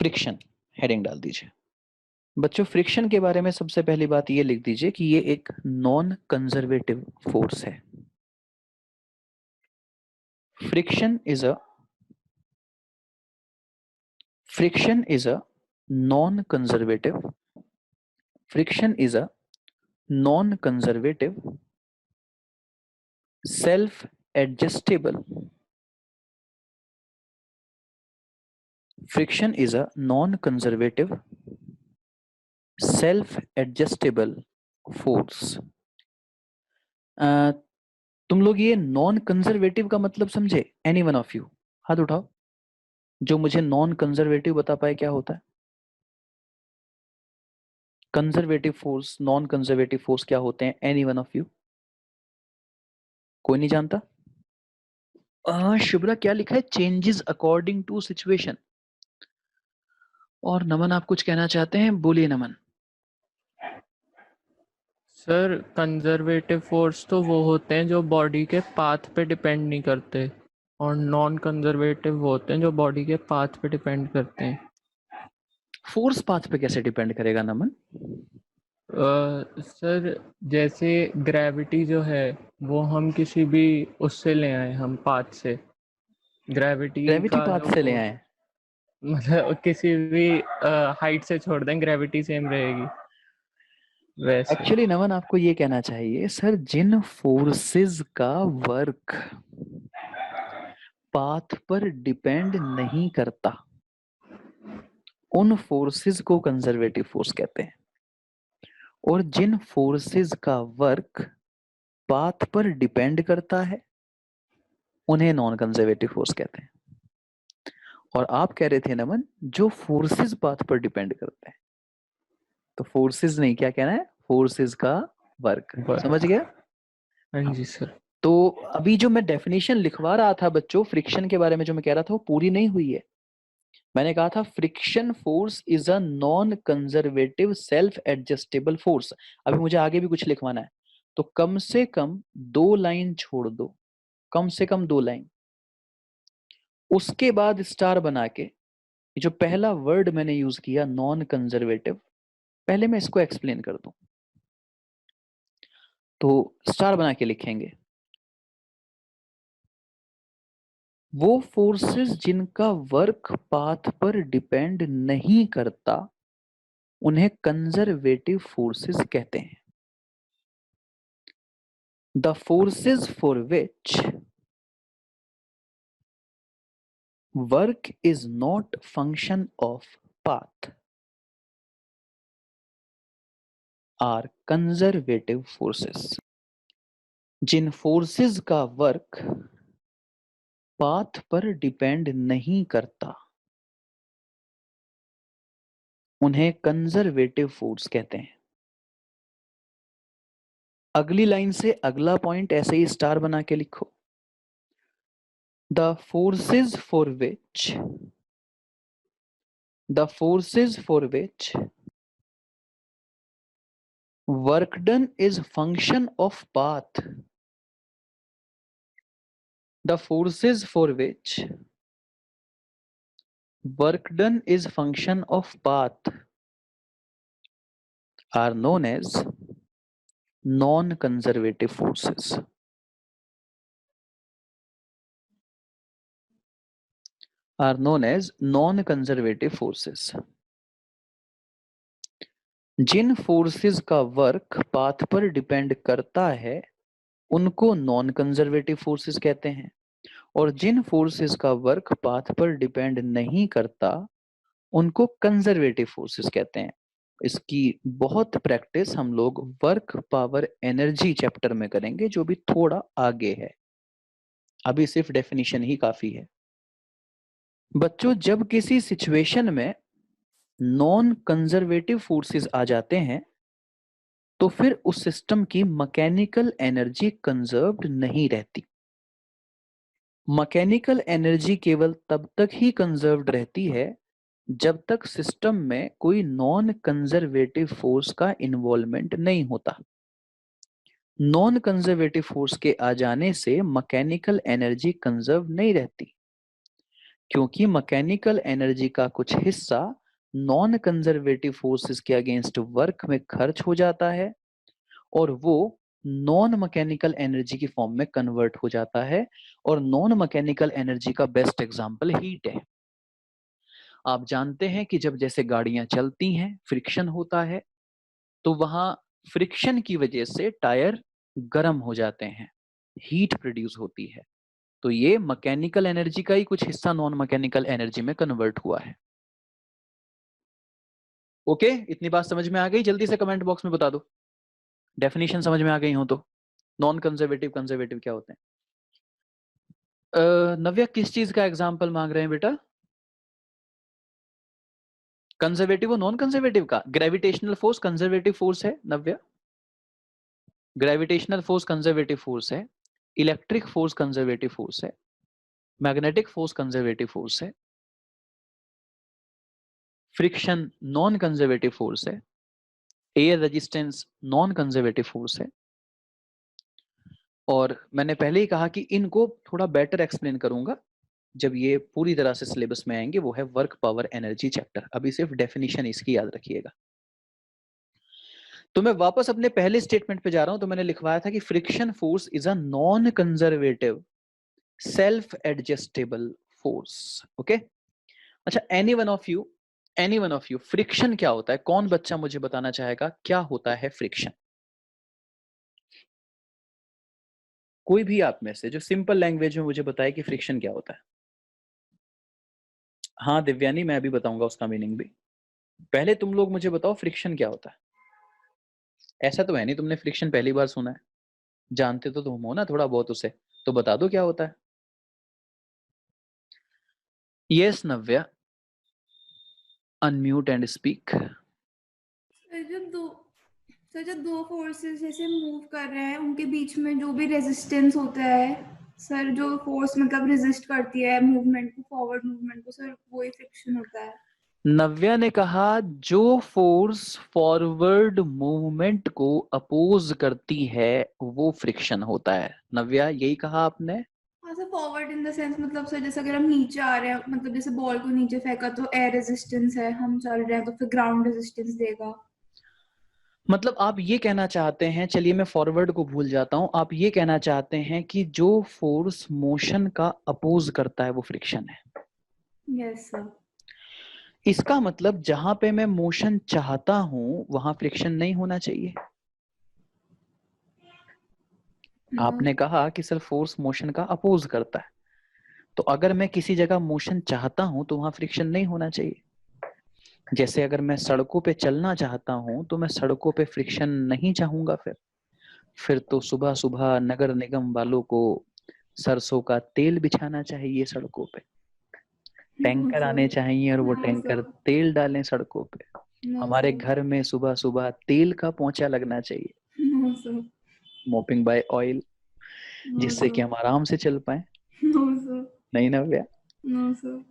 Friction heading डाल दीजिए। बच्चों फ्रिक्शन के बारे में सबसे पहली बात ये लिख दीजिए कि ये एक नॉन कंजर्वेटिव फोर्स है। Friction is a non conservative self adjustable friction is a non conservative self adjustable force. तुम लोग ये नॉन कंजर्वेटिव का मतलब समझे? एनी वन ऑफ यू हाथ उठाओ जो मुझे नॉन कंजर्वेटिव बता पाए क्या होता है। Conservative force, non conservative force क्या होते हैं? Any one of you? कोई नहीं जानता? शुभ्रा क्या लिखा है? Changes according to situation. और नमन आप कुछ कहना चाहते हैं? बोलिए नमन। सर कंजर्वेटिव फोर्स तो वो होते हैं जो बॉडी के पाथ पे डिपेंड नहीं करते, और नॉन कंजर्वेटिव वो होते हैं जो बॉडी के पाथ पे डिपेंड करते हैं। फोर्स पाथ पे कैसे डिपेंड करेगा नमन? सर जैसे ग्रेविटी जो है वो हम किसी भी उससे ले आए, हम पाथ से ग्रेविटी ग्रेविटी का जो पाथ से ले फोर्स, आए? मतलब किसी भी हाइट से छोड़ दें ग्रेविटी सेम रहेगी वैसे। एक्चुअली नमन आपको ये कहना चाहिए सर, जिन फोर्सेस का वर्क पाथ पर डिपेंड नहीं करता उन फोर्सेस को कंजर्वेटिव फोर्स कहते हैं, और जिन फोर्सेस का वर्क पाथ पर डिपेंड करता है उन्हें नॉन कंजर्वेटिव फोर्स कहते हैं। और आप कह रहे थे नमन जो फोर्सेस पाथ पर डिपेंड करते हैं, तो फोर्सेस नहीं, क्या कहना है? फोर्सेस का वर्क। समझ गया? हाँ जी सर। तो अभी जो मैं डेफिनेशन लिखवा रहा था बच्चों फ्रिक्शन के बारे में, जो मैं कह रहा था वो पूरी नहीं हुई है। मैंने कहा था friction force is a non conservative self adjustable force. अभी मुझे आगे भी कुछ लिखवाना है, तो कम से कम 2 लाइन छोड़ दो, कम से कम 2 लाइन। उसके बाद स्टार बना के जो पहला वर्ड मैंने यूज किया नॉन कंजर्वेटिव, पहले मैं इसको एक्सप्लेन कर दूं। तो स्टार बना के लिखेंगे वो फोर्सेस जिनका वर्क पाथ पर डिपेंड नहीं करता उन्हें कंजर्वेटिव फोर्सेस कहते हैं। The forces for which work is not function of path are conservative forces. जिन फोर्सेस का वर्क पाथ पर डिपेंड नहीं करता उन्हें कंजर्वेटिव फोर्स कहते हैं। अगली लाइन से अगला पॉइंट ऐसे ही स्टार बना के लिखो। The forces for which work done is function of path. The forces for which work done is function of path are known as non-conservative forces. Are known as non-conservative forces. Jin forces का work path पर depend करता है उनको non conservative forces कहते हैं, और जिन forces का work path पर डिपेंड नहीं करता उनको कंजर्वेटिव फोर्सेस कहते हैं। इसकी बहुत प्रैक्टिस हम लोग वर्क पावर एनर्जी चैप्टर में करेंगे जो भी थोड़ा आगे है, अभी सिर्फ डेफिनेशन ही काफी है। बच्चों जब किसी सिचुएशन में नॉन कंजर्वेटिव फोर्सेस आ जाते हैं तो फिर उस सिस्टम की मैकेनिकल एनर्जी कंजर्व्ड नहीं रहती। मैकेनिकल एनर्जी केवल तब तक ही कंजर्व्ड रहती है जब तक सिस्टम में कोई नॉन कंजर्वेटिव फोर्स का इन्वॉल्वमेंट नहीं होता। नॉन कंजर्वेटिव फोर्स के आ जाने से मैकेनिकल एनर्जी कंजर्व नहीं रहती, क्योंकि मैकेनिकल एनर्जी का कुछ हिस्सा नॉन कंजर्वेटिव फोर्सेस के अगेंस्ट वर्क में खर्च हो जाता है और वो नॉन मैकेनिकल एनर्जी की फॉर्म में कन्वर्ट हो जाता है। और नॉन मैकेनिकल एनर्जी का बेस्ट एग्जांपल हीट है। आप जानते हैं कि जब जैसे गाड़ियां चलती हैं, फ्रिक्शन होता है, तो वहां फ्रिक्शन की वजह से टायर गर्म हो जाते हैं, हीट प्रोड्यूस होती है। तो ये मैकेनिकल एनर्जी का ही कुछ हिस्सा नॉन मैकेनिकल एनर्जी में कन्वर्ट हुआ है। ओके, इतनी बात समझ में आ गई? जल्दी से कमेंट बॉक्स में बता दो डेफिनेशन समझ में आ गई हो तो। नॉन कंजर्वेटिव कंजर्वेटिव क्या होते हैं? नव्या किस चीज का एग्जाम्पल मांग रहे हैं बेटा? कंजर्वेटिव और नॉन कंजर्वेटिव का? ग्रेविटेशनल फोर्स कंजर्वेटिव फोर्स है नव्या। ग्रेविटेशनल फोर्स कंजर्वेटिव फोर्स है, इलेक्ट्रिक फोर्स कंजर्वेटिव फोर्स है, मैग्नेटिक फोर्स कंजर्वेटिव फोर्स है, फ्रिक्शन नॉन कंजर्वेटिव फोर्स है, air resistance non conservative force है। और मैंने पहले ही कहा कि इनको थोड़ा बेटर एक्सप्लेन करूंगा जब ये पूरी तरह से सिलेबस में आएंगे। वो है वर्क पावर एनर्जी चैप्टर। अभी सिर्फ डेफिनेशन इसकी याद रखिएगा। तो मैं वापस अपने पहले स्टेटमेंट पे जा रहा हूं। तो मैंने लिखवाया था कि friction force is a non conservative self adjustable force. Okay, अच्छा, any one of you friction क्या होता है? कौन बच्चा मुझे बताना चाहेगा क्या होता है फ्रिक्शन? कोई भी आप में से जो सिंपल लैंग्वेज में मुझे बताए कि फ्रिक्शन क्या होता है। हाँ दिव्यानी, मैं भी बताऊंगा उसका मीनिंग भी। पहले तुम लोग मुझे बताओ फ्रिक्शन क्या होता है। ऐसा तो है नहीं तुमने फ्रिक्शन पहली बार सुना है, जानते तो तुम हो ना थोड़ा बहुत उसे। तो बता दो क्या होता है। Yes Navya, unmute and speak. Sir जब दो फोर्सेस जैसे मूव कर रहे हैं उनके बीच में जो भी रेजिस्टेंस होता है सर, जो फोर्स मतलब रेजिस्ट करती है मूवमेंट को, फॉरवर्ड मूवमेंट को, सर वही फ्रिक्शन होता है। नव्या ने कहा जो फोर्स फॉरवर्ड मूवमेंट को अपोज करती है वो फ्रिक्शन होता है। नव्या, यही कहा आपने? हाँ sir, forward in the sense मतलब सर जैसे अगर हम नीचे आ रहे हैं, मतलब जैसे बॉल को नीचे फेंका तो एयर रेजिस्टेंस है, हम चल रहे हैं तो फिर ग्राउंड रेजिस्टेंस देगा। मतलब आप ये कहना चाहते हैं, चलिए मैं फॉरवर्ड को भूल जाता हूं, आप ये कहना चाहते हैं कि जो फोर्स मोशन का अपोज करता है वो फ्रिक्शन है। Yes sir. इसका मतलब जहां पे मैं मोशन चाहता हूं वहां फ्रिक्शन नहीं होना चाहिए। आपने कहा कि सर फोर्स मोशन का अपोज करता है, तो अगर मैं किसी जगह मोशन चाहता हूं तो वहां फ्रिक्शन नहीं होना चाहिए। जैसे अगर मैं सड़कों पे चलना चाहता हूं तो मैं सड़कों पे फ्रिक्शन नहीं चाहूंगा। फिर तो सुबह सुबह नगर निगम वालों को सरसों का तेल बिछाना चाहिए सड़कों पे, नो टैंकर सर। आने चाहिए और वो नो टैंकर सर। तेल डालें सड़कों पे। नो हमारे सर। घर में सुबह सुबह तेल का पोंछा लगना चाहिए, no sir. Mopping by oil, no जिससे कि सर। हम आराम से चल पाए। No sir. नहीं ना भैया? No sir.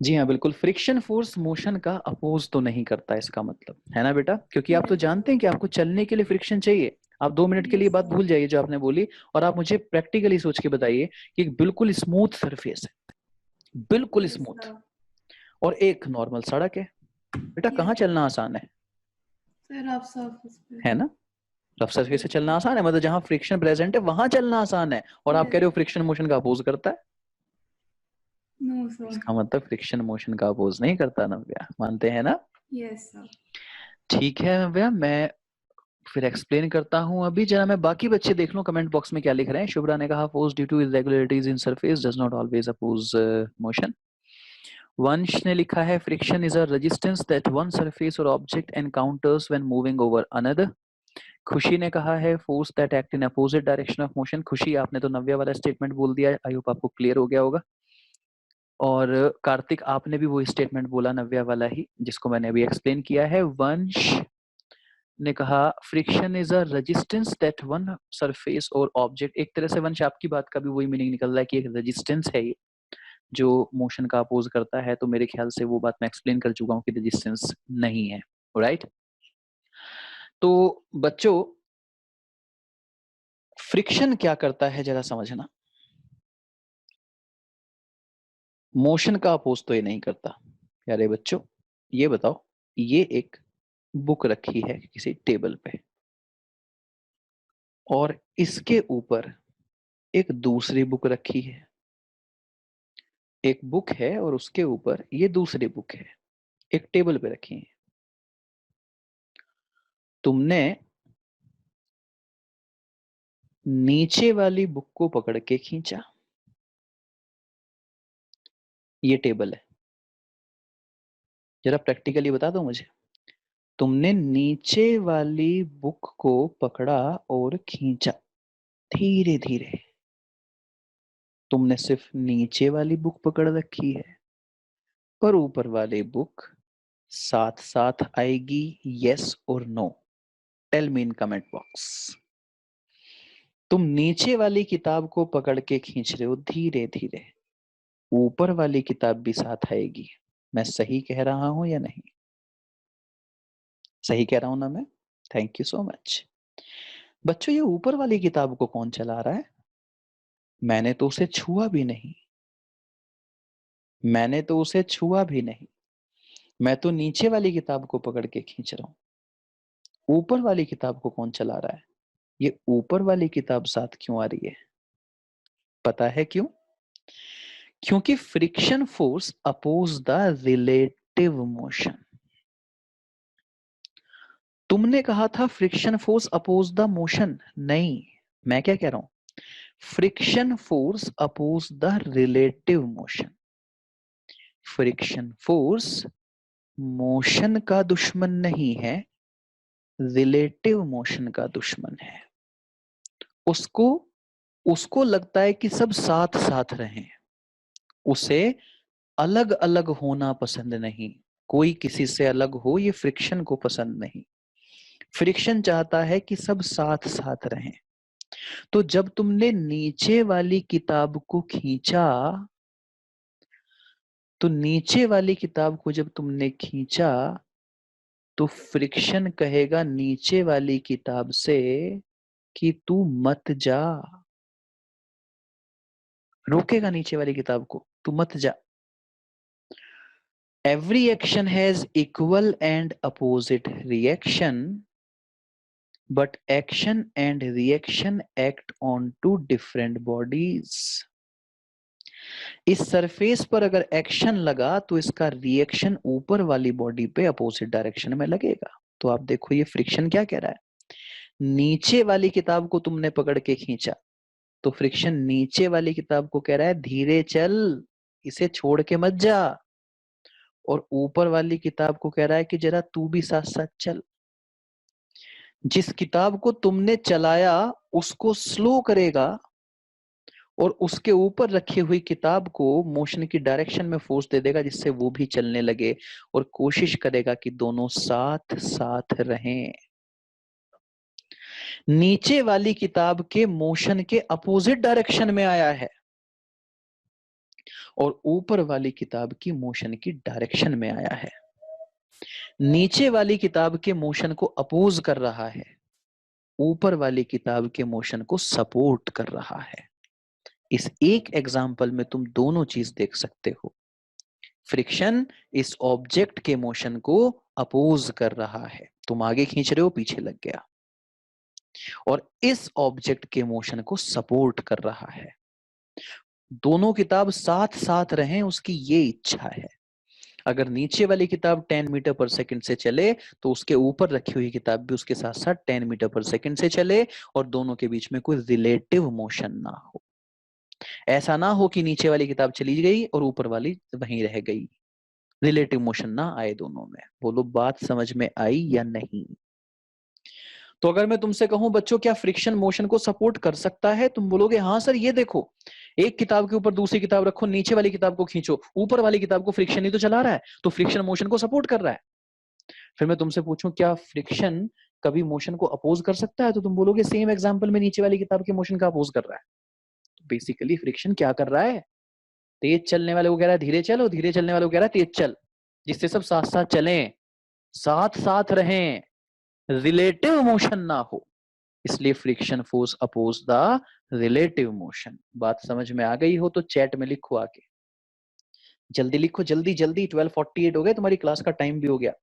जी हाँ बिल्कुल, फ्रिक्शन फोर्स मोशन का अपोज तो नहीं करता, इसका मतलब है ना बेटा? क्योंकि आप तो यस जानते हैं कि आपको चलने के लिए फ्रिक्शन चाहिए। आप 2 मिनट के लिए बात सर। भूल जाइए जो आपने बोली, और आप मुझे प्रैक्टिकली सोच के बताइए कि एक बिल्कुल स्मूथ सरफेस है, बिल्कुल यस स्मूथ, सर। और एक नॉर्मल सड़क है। बेटा कहाँ यस चलना आसान सर, आप सरफेस पे। है ना? रफ सरफेस यस से चलना आसान है, मतलब जहां फ्रिक्शन प्रेजेंट है वहां चलना आसान है। और आप कह यस। रहे हो फ्रिक्शन मोशन का अपोज करता है। No sir. इसका मतलब फ्रिक्शन मोशन का अपोज नहीं करता नव्या, मानते हैं ना? Yes sir. ठीक है नव्या, मैं फिर एक्सप्लेन करता हूं। अभी जरा मैं बाकी बच्चे देख लूं कमेंट बॉक्स में क्या लिख रहे हैं। शुभ्रा ने कहा force due to irregularities in surface does not always oppose motion. Vansh ने लिखा है friction is a resistance that one surface और object encounters when moving over another. Khushi ने कहा है force that act in opposite direction of motion. Khushi, आपने तो नव्या वाला स्टेटमेंट बोल दिया है, आई होप आपको क्लियर हो गया होगा। और कार्तिक, आपने भी वो स्टेटमेंट बोला नव्या वाला ही जिसको मैंने अभी एक्सप्लेन किया है। वंश ने कहा friction is a resistance that one surface और ऑब्जेक्ट। एक तरह से वंश आपकी बात का भी वही मीनिंग निकल रहा है कि एक रेजिस्टेंस है ये जो मोशन का अपोज करता है। तो मेरे ख्याल से वो बात मैं एक्सप्लेन कर चुका हूँ कि रेजिस्टेंस नहीं है। राइट? तो बच्चों, फ्रिक्शन क्या करता है जरा समझना। मोशन का अपोज तो ये नहीं करता। प्यारे बच्चों, ये बताओ, ये एक बुक रखी है किसी टेबल पे और इसके ऊपर एक दूसरी बुक रखी है। एक बुक है और उसके ऊपर ये दूसरी बुक है, एक टेबल पे रखी है। तुमने नीचे वाली बुक को पकड़ के खींचा, ये टेबल है। जरा प्रैक्टिकली बता दो मुझे, तुमने नीचे वाली बुक को पकड़ा और खींचा धीरे धीरे। तुमने सिर्फ नीचे वाली बुक पकड़ रखी है, पर ऊपर वाली बुक साथ साथ आएगी। यस और no? Tell me in comment box. तुम नीचे वाली किताब को पकड़ के खींच रहे हो धीरे धीरे, ऊपर वाली किताब भी साथ आएगी। मैं सही कह रहा हूं या नहीं? सही कह रहा हूं ना मैं? Thank you so much. बच्चों, ये ऊपर वाली किताब को कौन चला रहा है? मैंने तो उसे छुआ भी नहीं। मैंने तो उसे छुआ भी नहीं। मैं तो नीचे वाली किताब को पकड़ के खींच रहा हूं। ऊपर वाली किताब को कौन चला रहा है? ये ऊपर वाली किताब साथ क्यों आ रही है? पता है क्यों? क्योंकि friction force oppose the relative motion. तुमने कहा था friction force oppose the motion. नहीं, मैं क्या कह रहा हूं? Friction force oppose the relative motion. Friction force motion का दुश्मन नहीं है, रिलेटिव मोशन का दुश्मन है। उसको उसको लगता है कि सब साथ साथ रहें। उसे अलग अलग होना पसंद नहीं। कोई किसी से अलग हो, ये फ्रिक्शन को पसंद नहीं। फ्रिक्शन चाहता है कि सब साथ साथ रहें। तो जब तुमने नीचे वाली किताब को खींचा, तो नीचे वाली किताब को जब तुमने खींचा, तो फ्रिक्शन कहेगा नीचे वाली किताब से कि तू मत जा। रोकेगा नीचे वाली किताब को, तू मत जा। Every action has equal and opposite reaction, but action and reaction act on two different bodies. इस सरफेस पर अगर एक्शन लगा तो इसका रिएक्शन ऊपर वाली बॉडी पे अपोजिट डायरेक्शन में लगेगा। तो आप देखो ये फ्रिक्शन क्या कह रहा है। नीचे वाली किताब को तुमने पकड़ के खींचा, तो फ्रिक्शन नीचे वाली किताब को कह रहा है धीरे चल, इसे छोड़ के मत जा। और ऊपर वाली किताब को कह रहा है कि जरा तू भी साथ साथ चल। जिस किताब को तुमने चलाया उसको स्लो करेगा और उसके ऊपर रखी हुई किताब को मोशन की डायरेक्शन में फोर्स दे देगा, जिससे वो भी चलने लगे और कोशिश करेगा कि दोनों साथ साथ रहें। नीचे वाली किताब के मोशन के अपोजिट डायरेक्शन में आया है और ऊपर वाली किताब की मोशन की डायरेक्शन में आया है। नीचे वाली किताब के मोशन को अपोज कर रहा है, ऊपर वाली किताब के मोशन को सपोर्ट कर रहा है। इस एक एग्जाम्पल में तुम दोनों चीज देख सकते हो। फ्रिक्शन इस ऑब्जेक्ट के मोशन को अपोज कर रहा है, तुम आगे खींच रहे हो, पीछे लग गया, और इस ऑब्जेक्ट के मोशन को सपोर्ट कर रहा है। दोनों किताब साथ साथ रहें, उसकी ये इच्छा है। अगर नीचे वाली किताब 10 मीटर पर सेकंड से चले तो उसके ऊपर रखी हुई किताब भी उसके साथ साथ 10 मीटर पर सेकंड से चले और दोनों के बीच में कोई रिलेटिव मोशन ना हो। ऐसा ना हो कि नीचे वाली किताब चली गई और ऊपर वाली वहीं रह गई, रिलेटिव मोशन ना आए दोनों में। बोलो बात समझ में आई या नहीं? तो अगर मैं तुमसे कहूं बच्चों क्या फ्रिक्शन मोशन को सपोर्ट कर सकता है, तुम बोलोगे हाँ सर। ये देखो, एक किताब के ऊपर दूसरी किताब रखो, नीचे वाली किताब को खींचो, ऊपर वाली किताब को फ्रिक्शन ही तो चला रहा है, तो फ्रिक्शन मोशन को सपोर्ट कर रहा है। फिर मैं तुमसे पूछूं क्या फ्रिक्शन कभी मोशन को अपोज कर सकता है, तो तुम बोलोगे सेम एग्जांपल में नीचे वाली किताब के मोशन का अपोज कर रहा है। तो बेसिकली फ्रिक्शन क्या कर रहा है? तेज चलने वाले को कह रहा है धीरे चल और धीरे चलने वाले को कह रहा है तेज चल, जिससे सब साथ साथ चलें, साथ साथ रहें, रिलेटिव मोशन ना हो। इसलिए friction force oppose the relative motion. बात समझ में आ गई हो तो चैट में लिखो आके। जल्दी लिखो, जल्दी जल्दी, 12:48 हो गए, तुम्हारी क्लास का टाइम भी हो गया।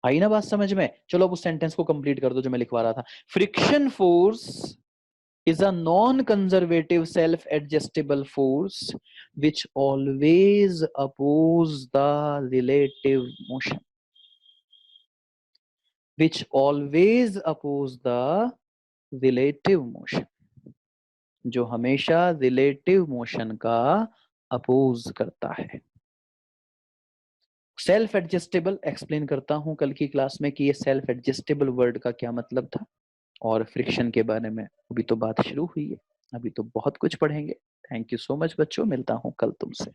आई ना बात समझ में? चलो अब उस सेंटेंस को कंप्लीट कर दो जो मैं लिखवा रहा था। Friction force is a non-conservative self-adjustable force which always oppose the relative motion, which always oppose the relative motion, जो हमेशा रिलेटिव मोशन का अपोज करता है। सेल्फ एडजस्टेबल एक्सप्लेन करता हूं कल की क्लास में कि ये सेल्फ एडजस्टेबल वर्ड का क्या मतलब था, और फ्रिक्शन के बारे में अभी तो बात शुरू हुई है, अभी तो बहुत कुछ पढ़ेंगे। थैंक यू सो मच बच्चों, मिलता हूं कल तुमसे।